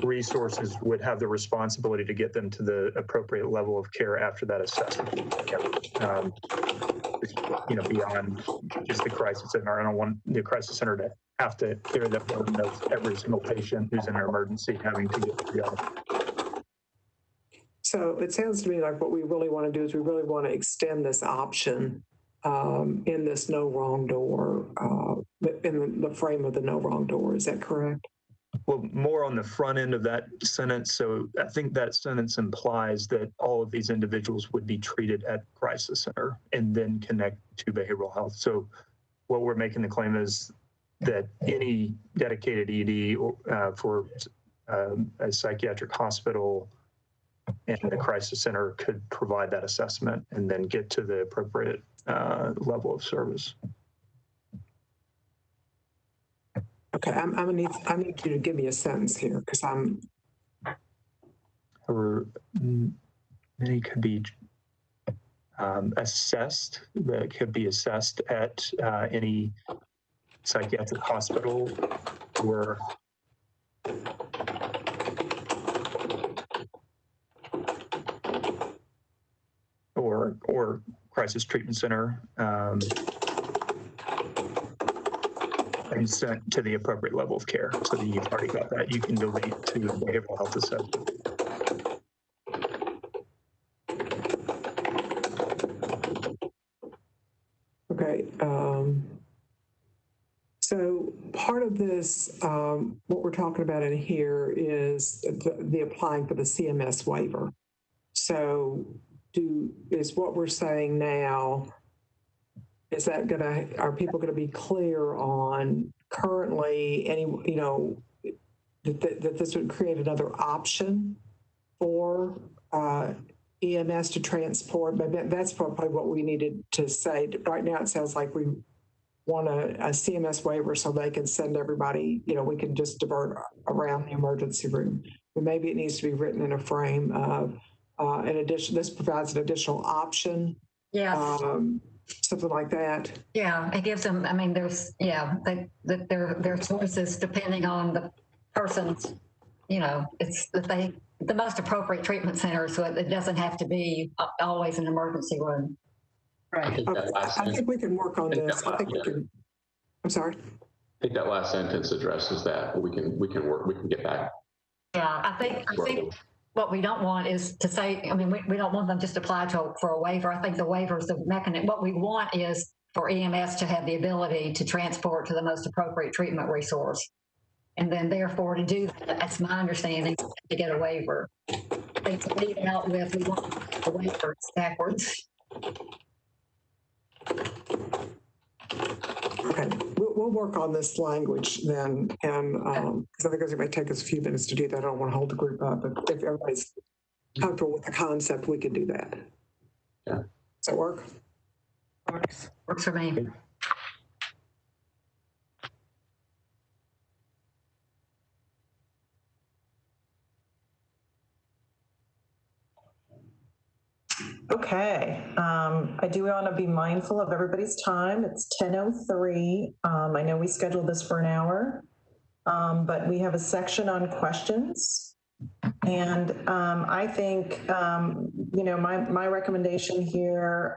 resources would have the responsibility to get them to the appropriate level of care after that assessment. You know, beyond just the crisis center. I don't want the crisis center to have to carry that burden of every single patient who's in an emergency having to get together. So it sounds to me like what we really want to do is we really want to extend this option in this no wrong door, in the frame of the no wrong door. Is that correct? Well, more on the front end of that sentence. So I think that sentence implies that all of these individuals would be treated at crisis center and then connect to behavioral health. So what we're making the claim is that any dedicated ED for a psychiatric hospital and the crisis center could provide that assessment and then get to the appropriate level of service. Okay, I need you to give me a sentence here because I'm. Or many could be assessed. That could be assessed at any psychiatric hospital or crisis treatment center. And sent to the appropriate level of care. So that you've already got that. You can delete to behavioral health assessment. Okay. So part of this, what we're talking about in here is the applying for the CMS waiver. So is what we're saying now, is that are people gonna be clear on currently that this would create another option for EMS to transport? But that's probably what we needed to say. Right now, it sounds like we want a CMS waiver so they can send everybody, we can just divert around the emergency room. But maybe it needs to be written in a frame of, in addition, this provides an additional option. Yeah. Something like that. Yeah, it gives them, I mean, there's their choices depending on the person's, it's the most appropriate treatment center, so it doesn't have to be always an emergency room. I Right. think that last I think we can work on this. I think we can. I'm sorry. I think that last sentence addresses that, but we can work, we can get back. Yeah, I think what we don't want is to say, I mean, we don't want them just to apply for a waiver. I think the waiver is the mechanism. What we want is for EMS to have the ability to transport to the most appropriate treatment resource. And then therefore to do that, that's my understanding, to get a waiver. I think to lead out with, we want a waiver, it's backwards. Okay, we'll work on this language then, and because I think it may take us a few minutes to do that. I don't want to hold the group up, but if everybody's comfortable with the concept, we can do that. Yeah. Does that work? Works for me. Okay, I do want to be mindful of everybody's time. It's 10:03. I know we scheduled this for an hour, but we have a section on questions. And I think, my recommendation here,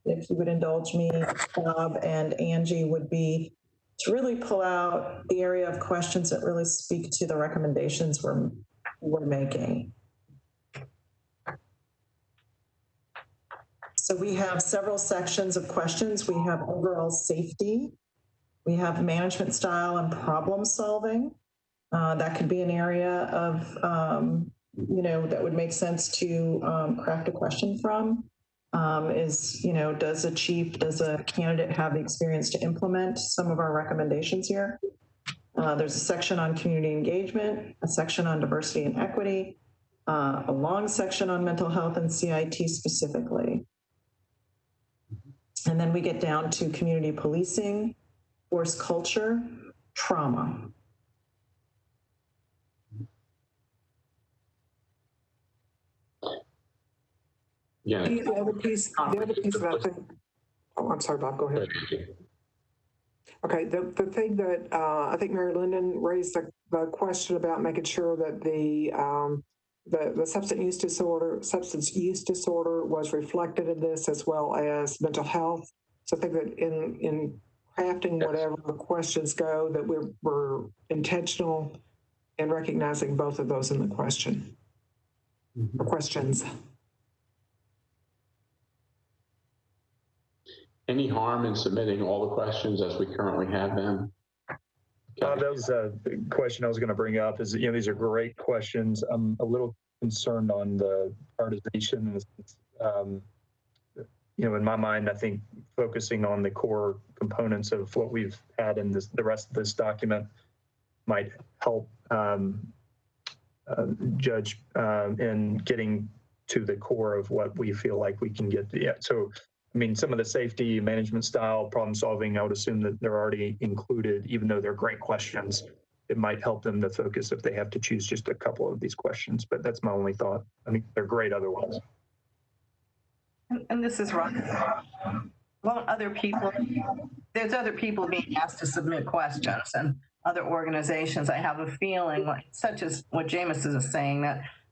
if you would indulge me, Bob and Angie, would be to really pull out the area of questions that really speak to the recommendations we're making. So we have several sections of questions. We have overall safety. We have management style and problem solving. That could be an area of, that would make sense to craft a question from. Does a candidate have the experience to implement some of our recommendations here? There's a section on community engagement, a section on diversity and equity, a long section on mental health and CIT specifically. And then we get down to community policing, force culture, trauma. Yeah. The other piece that I think, I'm sorry, Bob, go ahead. Okay, the thing that I think Mary Lyndon raised the question about making sure that the substance use disorder was reflected in this, as well as mental health. So I think that in crafting whatever questions go, that we're intentional in recognizing both of those in the question, or questions. Any harm in submitting all the questions as we currently have them? That was a question I was going to bring up. Is these are great questions. I'm a little concerned on the prioritization. In my mind, I think focusing on the core components of what we've had in the rest of this document might help judge in getting to the core of what we feel like we can get to. Yeah. So, I mean, some of the safety management style problem solving, I would assume that they're already included, even though they're great questions. It might help them to focus if they have to choose just a couple of these questions, but that's my only thought. I mean, they're great otherwise. And this is right. Won't other people, there's other people being asked to submit questions, and other organizations, I have a feeling, like, such as what Jameson is saying,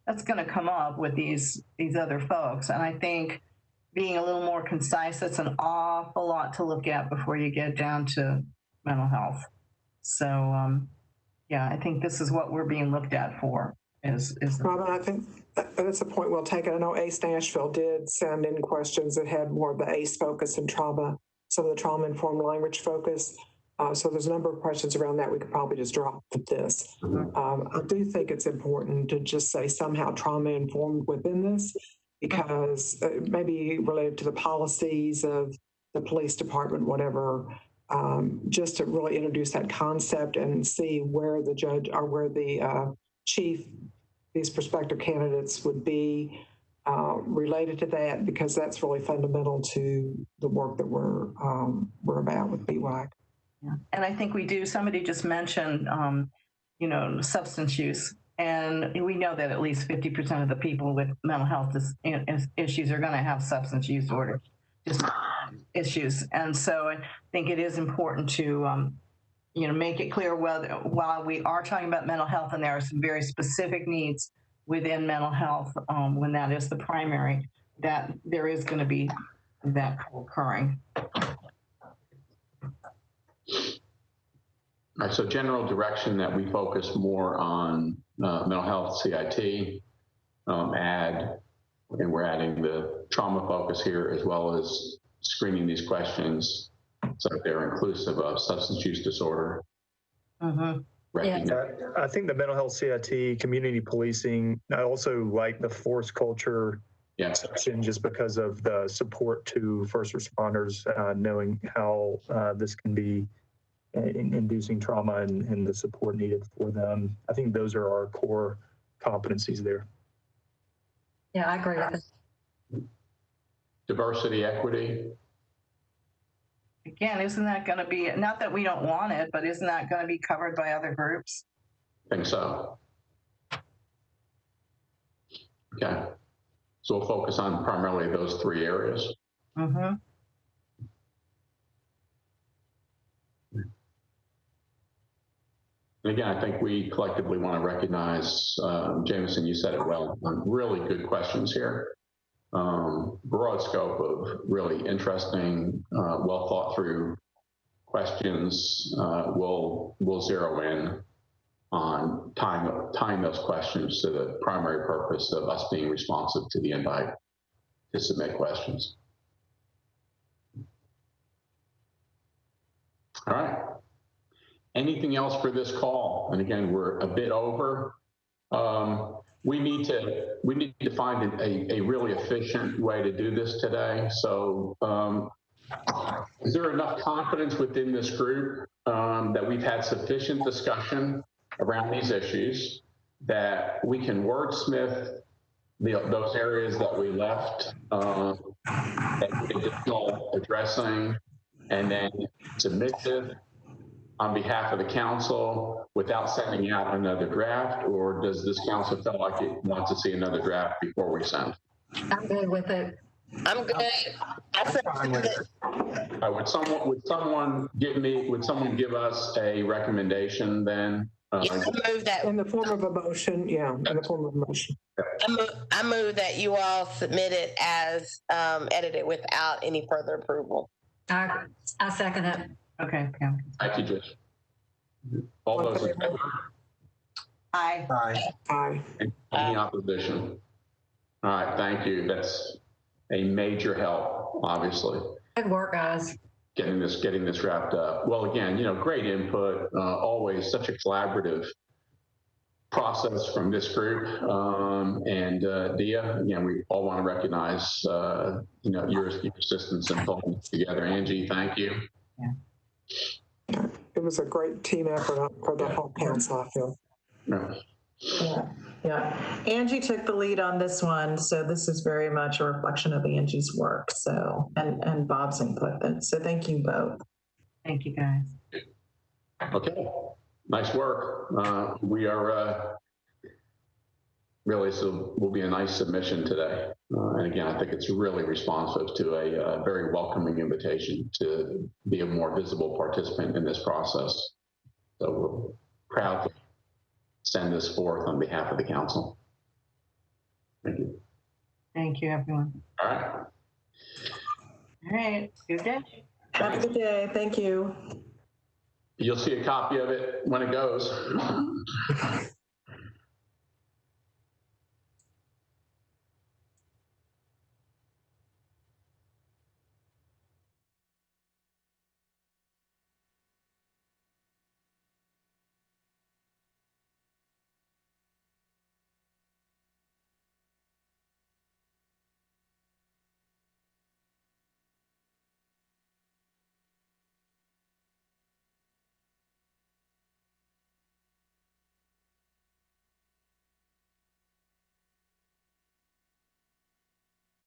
that's going to come up with these other folks. And I think being a little more concise, that's an awful lot to look at before you get down to mental health. So, yeah, I think this is what we're being looked at for. Robin, I think that's a point well taken. I know ACE Nashville did send in questions that had more of the ACE focus and trauma, some of the trauma-informed language focus. So there's a number of questions around that we could probably just drop with this. I do think it's important to just say somehow trauma-informed within this, because it may be related to the policies of the police department, whatever, just to really introduce that concept and see where the judge or where the chief, these prospective candidates would be related to that, because that's really fundamental to the work that we're about with BWAC. Yeah. And I think we do, somebody just mentioned, substance use. And we know that at least 50% of the people with mental health issues are going to have substance use disorder issues. And so I think it is important to, make it clear while we are talking about mental health, and there are some very specific needs within mental health, when that is the primary, that there is going to be that occurring. All right, so general direction that we focus more on mental health, CIT, and we're adding the trauma focus here as well as screening these questions so that they're inclusive of substance use disorder. Yeah. I think the mental health CIT, community policing, I also like the force culture section just because of the support to first responders, knowing how this can be inducing trauma and the support needed for them. I think those are our core competencies there. Yeah, I agree with it. Diversity, equity. Again, isn't that going to be, not that we don't want it, but isn't that going to be covered by other groups? I think so. Okay. So we'll focus on primarily those three areas. And again, I think we collectively want to recognize, Jameson, you said it well, really good questions here. Broad scope of really interesting, well thought through questions. We'll zero in on tying those questions to the primary purpose of us being responsive to the invite to submit questions. All right. Anything else for this call? And again, we're a bit over. We need to find a really efficient way to do this today. So is there enough confidence within this group that we've had sufficient discussion around these issues that we can wordsmith those areas that we left additional addressing and then submit it on behalf of the council without sending out another draft, or does this council feel like it wants to see another draft before we send? I'm good with it. I'm good. Would someone give us a recommendation then? Yes, I move that In the form of a motion, yeah, in the form of a motion. I move that you all submit it as edited without any further approval. I second it. Okay, Pam. Thank you, Judge. All those in favor? Aye. Aye. Any opposition? All right, thank you. That's a major help, obviously. Good work, guys. Getting this wrapped up. Well, again, great input. Always such a collaborative process from this group. And Dia, again, we all want to recognize your assistance in pulling this together. Angie, thank you. Yeah. It was a great team effort for the whole council, I feel. Yeah. Angie took the lead on this one, so this is very much a reflection of Angie's work. So and Bob's input. So thank you both. Thank you, guys. Okay, nice work. We are really, so will be a nice submission today. And again, I think it's really responsive to a very welcoming invitation to be a more visible participant in this process. So we're proud to send this forth on behalf of the council. Thank you. Thank you, everyone. All right. All right, good day. Have a good day. Thank you. You'll see a copy of it when it goes.